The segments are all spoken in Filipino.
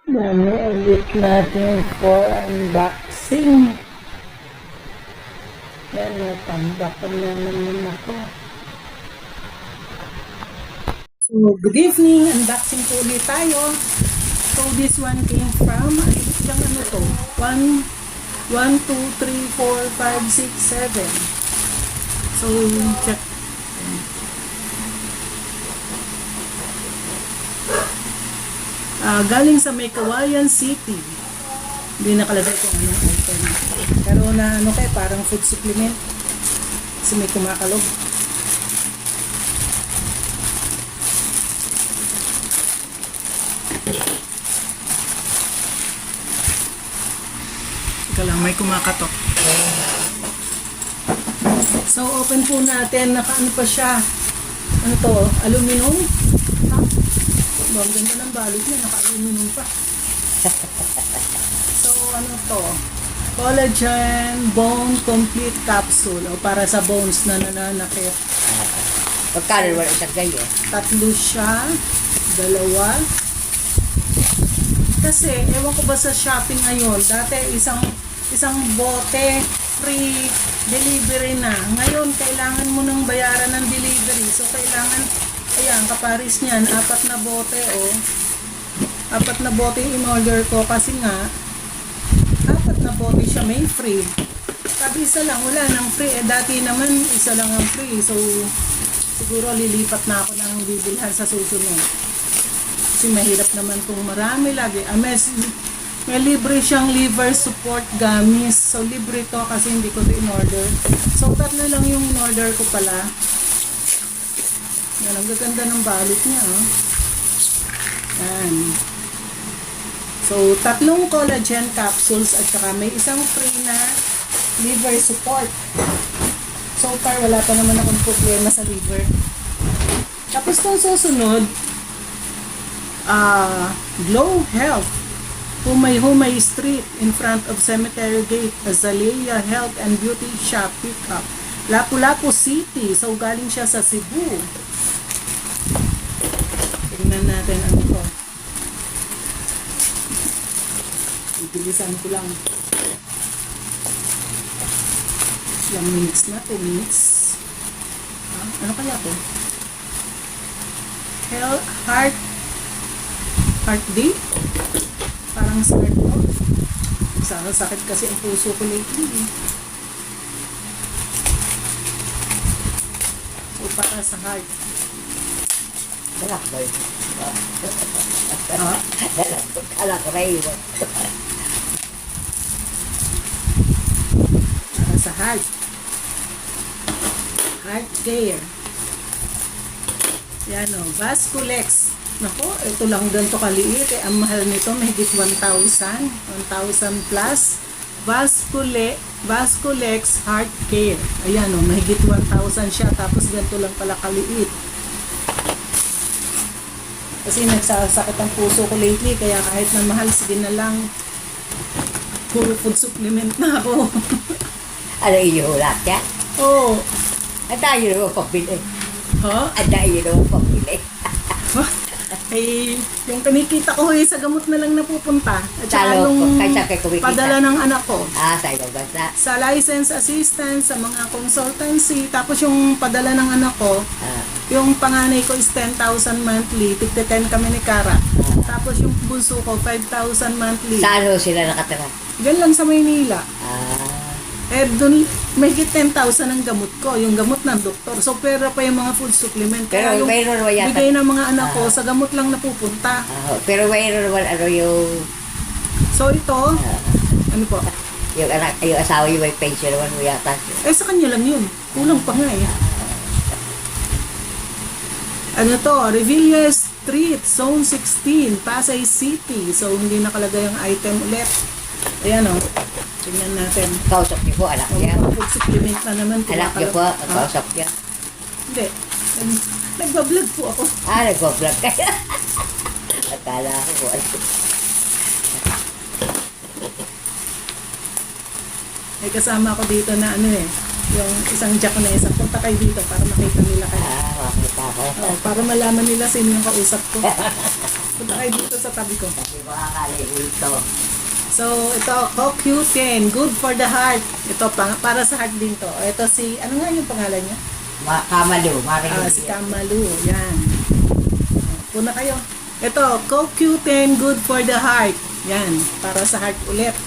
Mami ulit natin for unboxing. Yan, natambakan na naman ako. So, good evening. Unboxing po ulit tayo. So, this one came from, ilang ano to? 1, 2, 3, 4, 5, 6, 7. So, check. Galing sa may Kawayan City. Hindi nakalagay kung anong item. Pero na ano kaya, parang food supplement. Kasi may kumakalog. Teka lang, may kumakatok. So, open po natin. Nakaano pa siya. Ano to? Aluminum? Ha? Ang ganda ng balot niya, naka-aluminum pa. So, ano to? Collagen Bone Complete Capsule. O para sa bones na nananakit. Pagkano naman isang ganyan? Tatlo siya. Dalawa. Kasi, ewan ko ba sa shopping ngayon, dati isang bote, free delivery na. Ngayon, kailangan mo nang bayaran ng delivery. So, kailangan, ayan, kaparis niyan, 4 na bote, oh. 4 na bote in order ko kasi nga, 4 na bote siya may free. Sabi isa lang, wala nang free. Dati naman, isa lang ang free. So, siguro lilipat na ako ng bibilhan sa susunod. Kasi mahirap naman kung marami lagi. May libre siyang liver support gummies. So, libre to kasi hindi ko to in order. So, 3 lang yung in order ko pala. Yan, ang gaganda ng balot niya, oh. Yan. So, 3 collagen capsules at saka may isang free na liver support. So far, wala pa naman akong problema sa liver. Tapos itong susunod, Glow Health, Humay Street in front of Cemetery Gate, Azalea Health and Beauty Shop Pickup, Lapu-Lapu City. So, galing siya sa Cebu. Tingnan natin ano to. Ibilisan ko lang. Ilang minutes na? 2 minutes. Ano kaya to? Heart day? Parang start ko. Sana sakit kasi ang puso ko lately. So, para sa heart. Dalak ba yun? Ah? Dalak ray mo. Para sa heart. Heart care. Yan o. Vasculex. Nako, ito lang ganito kaliit. Ang mahal nito, mahigit 1,000. 1,000 plus. Vasculex Heart Care. Ayan o, mahigit 1,000 siya. Tapos ganito lang pala kaliit. Kasi nagsasakit ang puso ko lately. Kaya kahit na mahal, sige na lang. Puro food supplement na ako. Ano inuhulat yan? Oo. Ang tayo naman pabili. Ha? Ang tayo naman pabili. Eh, yung kinikita ko sa gamot na lang napupunta. At saka Talo, yung kaysa kay kumikita. padala ng anak ko. Sa ibang bansa. Sa license assistance, sa mga consultancy. Tapos yung padala ng anak ko, yung panganay ko is 10,000 monthly. Tigte 10 kami ni Kara. Tapos yung bunso ko, 5,000 monthly. Saan ho sila nakatira? Diyan lang sa Maynila. Eh, doon, mahigit 10,000 ang gamot ko. Yung gamot ng doktor. So, pera pa yung mga food supplement. Kaya Pero yung mayroon naman yata. bigay ng mga anak ko, sa gamot lang napupunta. Pero mayroon naman ano yung So, ito, ano po? yung anak, yung asawa yung may pension naman mo yata. Eh, sa kanya lang yun. Kulang pa nga eh. Ano to? Revilla Street, Zone 16, Pasay City. So, hindi nakalagay ang item ulit. Ayan o. Tingnan natin. Kausap niyo po, anak niya. Food supplement na naman. Anak niyo po, kausap niya. Hindi. Nagbablog po ako. Nagbablog kayo. Akala ko po. May kasama ako dito na ano eh. Yung isang Japanese. Punta kayo dito para makita nila kayo. Makita ko. Para malaman nila sino yung kausap ko. Punta Sakay dito sa tabi ko. Kasi baka kali to. So, ito, CoQ10, good for the heart. Ito, para sa heart din to. Ito si, ano nga yung pangalan niya? Kamalu, Mario. Si Kamalu, yan. Puna kayo. Ito, CoQ10, good for the heart. Yan, para sa heart ulit.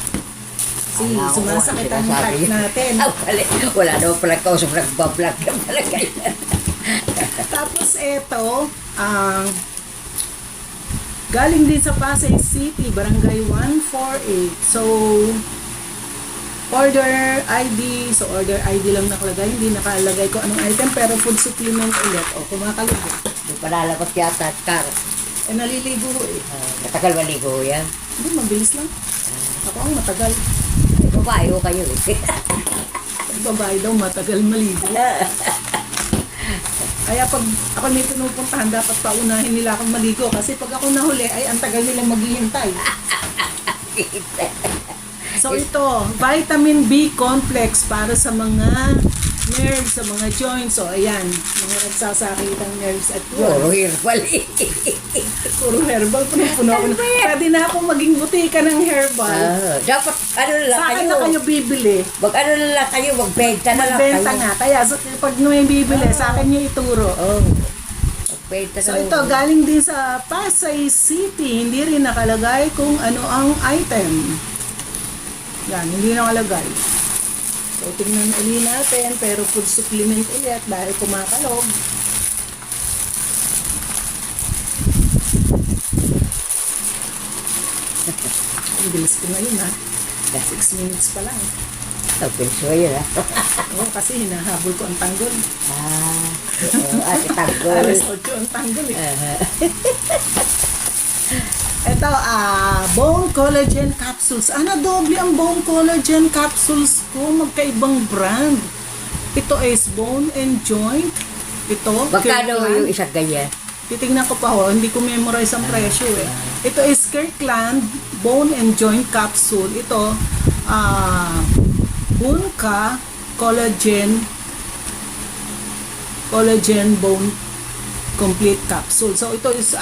Sumasakit ang heart natin. Wala daw pala kausap, nagbablog ka pala kayo. Tapos ito, galing din sa Pasay City, Barangay 148. So, order ID. So, order ID lang nakalagay. Hindi nakalagay ko anong item, pero food supplement ulit. O, kumakaligo. Hindi pa lalabas yata at karo. Naliligo eh. Matagal maligo yan. Hindi, mabilis lang. Ako ang matagal. Babae ko kayo eh. Ang babae daw matagal maligo. Kaya pag ako may pinupuntahan, dapat paunahin nila akong maligo. Kasi pag ako nahuli, ay ang tagal nilang maghihintay. So ito, vitamin B complex para sa mga nerves, sa mga joints. So ayan, mga nagsasakit ng nerves at Puro joints. herbal eh. Puro herbal, puno-puno ako. Pwede na akong maging butika ng herbal. Dapat ano na lang Sa akin kayo. na kayo bibili. Ano na lang kayo, magbenta na lang Magbenta kayo. nga. Kaya so, pag may bibili, sa akin nyo ituro. Oh. Magbenta na So lang. ito, galing din sa Pasay City. Hindi rin nakalagay kung ano ang item. Yan, hindi nakalagay. So tingnan ulit natin, pero food supplement ulit dahil kumakalog. Ang bilis ko ngayon ha. 6 minutes pa lang. Pinso yun ha. Oo, kasi hinahabol ko ang tanggol. Ate tanggol. Alas 8 ang tanggol eh. Ito, bone collagen capsules. Doble ang bone collagen capsules ko. Magkaibang brand. Ito is bone and joint. Ito, Magkano Kirkland. yung isang ganyan? Titingnan ko pa ho. Hindi ko memorize ang presyo eh. Ito is Kirkland bone and joint capsule. Ito, Bunka collagen bone complete capsule. So ito is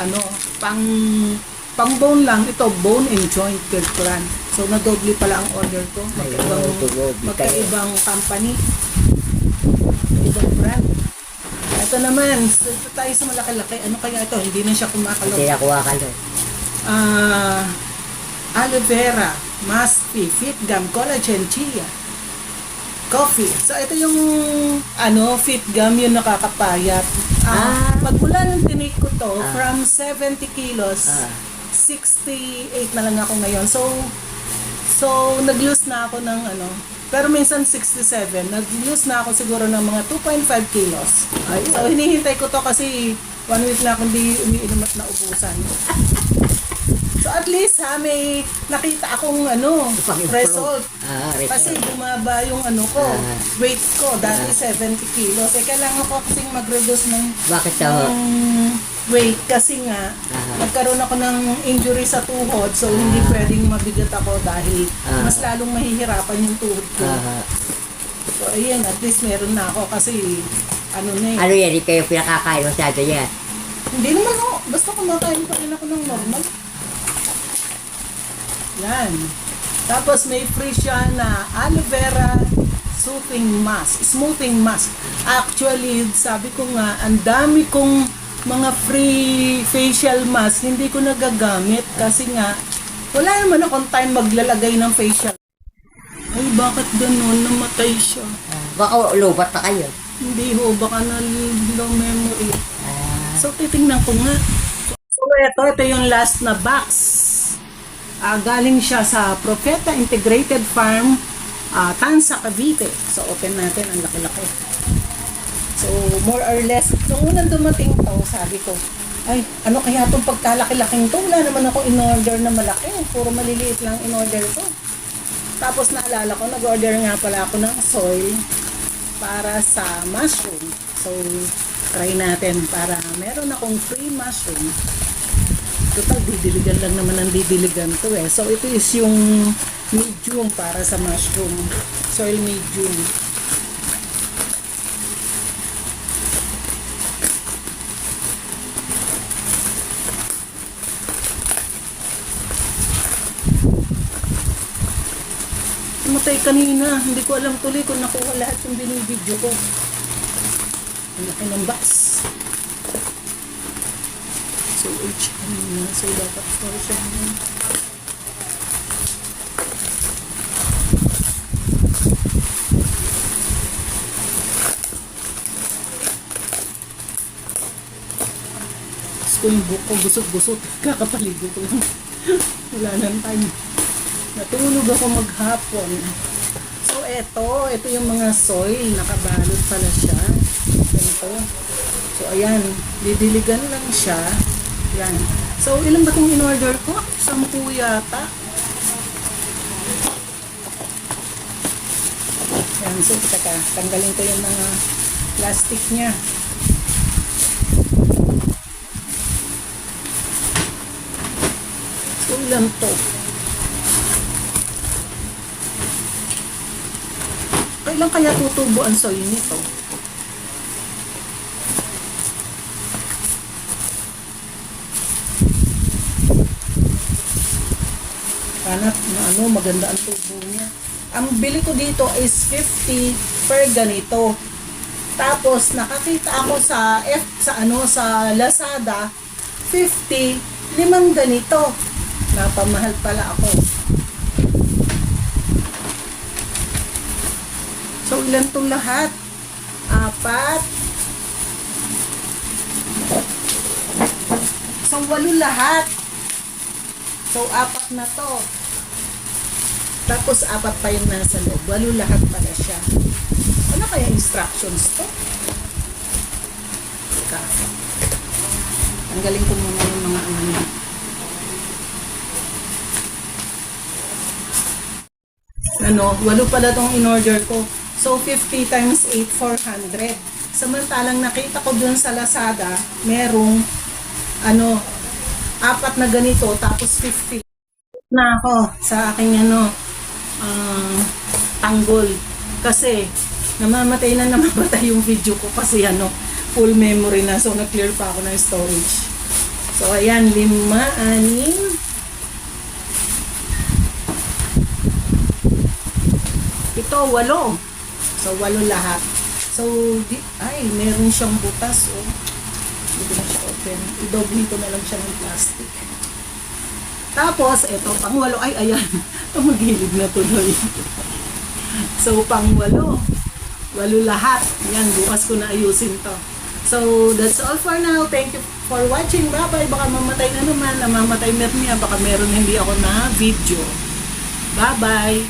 pang bone lang, ito bone and joint Kirkland. So nadoble pala ang order ko. Magkaibang company. Ibang brand. Ito naman, ito tayo sa malaki-laki. Ano kaya ito? Hindi na siya kumakalog. Hindi na kumakalo. Aloe vera, Maspi, Fit Gum, Collagen, Chia, Coffee. So ito yung Fit Gum, yung nakakapayat. Magmula nung tinake ko to, from 70 kilos, 68 na lang ako ngayon. So nag-lose na ako ng pero minsan 67. Nag-lose na ako siguro ng mga 2.5 kilos. So hinihintay ko to kasi 1 week na akong di umiinom at naubusan. So at least may nakita akong result. Kasi bumaba yung weight ko. Dati 70 kilos. Kailangan ko kasing mag-reduce ng Bakit daw? weight kasi nga nagkaroon ako ng injury sa tuhod. So hindi pwedeng mabigat ako dahil mas lalong mahihirapan yung tuhod ko. So ayan, at least meron na ako kasi Ano yan? Hindi kayo pinakakain masyado yan? Hindi naman ho. Basta kumakain pa rin ako ng normal. Yan. Tapos may free siya na aloe vera smoothing mask. Actually, sabi ko nga, ang dami kong mga free facial mask, hindi ko nagagamit kasi nga, wala naman akong time maglalagay ng facial. Ay, bakit ganun? Namatay siya. Baka lubat na kayo. Hindi ho, baka na low memory. So, titingnan ko nga. So, ito yung last na box. Galing siya sa Propeta Integrated Farm, Tansa, Cavite. So, open natin. Ang laki-laki. So, more or less, nung unang dumating to, sabi ko, ay, ano kaya itong pagkalaki-laking to? Wala naman ako in-order na malaki. Puro maliliit lang in-order ko. Tapos naalala ko, nag-order nga pala ako ng soil para sa mushroom. So, try natin para meron akong free mushroom. Total, didiligan lang naman ang didiligan to eh. So, ito is yung medium para sa mushroom. Soil medium. namatay kanina. Hindi ko alam tuloy kung nakuha lahat yung binibidyo ko. Ang laki ng box. So, H kanina. So, dapat 4 siya na. Tapos ko yung buhok ko gusot-gusot. Kakapaligo ko lang. Wala nang time. Natulog ako maghapon. So, ito yung mga soil. Nakabalot pala siya. Ganito. So, ayan. Didiligan lang siya. Yan. So, ilan ba itong in-order ko? 10 yata. Yan. So, teka. Tanggalin ko yung mga plastic niya. So, ilan to? Kailan kaya tutubo ang soil nito? Sana maganda ang tubo niya. Ang bili ko dito is 50 per ganito. Tapos nakakita ako sa sa Lazada 50 5 ganito. Napamahal pala ako. So, ilan itong lahat? 4. So, 8 lahat. So, 4 na to. Tapos, 4 pa yung nasa loob. 8 lahat pala siya. Ano kaya instructions to? Teka. Tanggalin ko muna yung mga ano. Ano, 8 pala tong in-order ko. So, 50 times 8, 400. Samantalang nakita ko dun sa Lazada, merong 4 na ganito, tapos 50 na ako sa aking tanggol. Kasi, namamatay yung video ko kasi full memory na. So, na-clear pa ako ng storage. So, ayan, 5, 6, ito, 8. So, 8 lahat. So, meron siyang butas, oh. Hindi ko na siya open. I-doble ko na lang siya ng plastic. Tapos, ito, pang 8. Ay, ayan. Tumagilid na tuloy. So, pang 8. 8 lahat. Yan, bukas ko na ayusin to. So, that's all for now. Thank you for watching. Bye-bye. Baka mamatay na naman. Namamatay Mermia. Baka meron hindi ako na video. Bye-bye.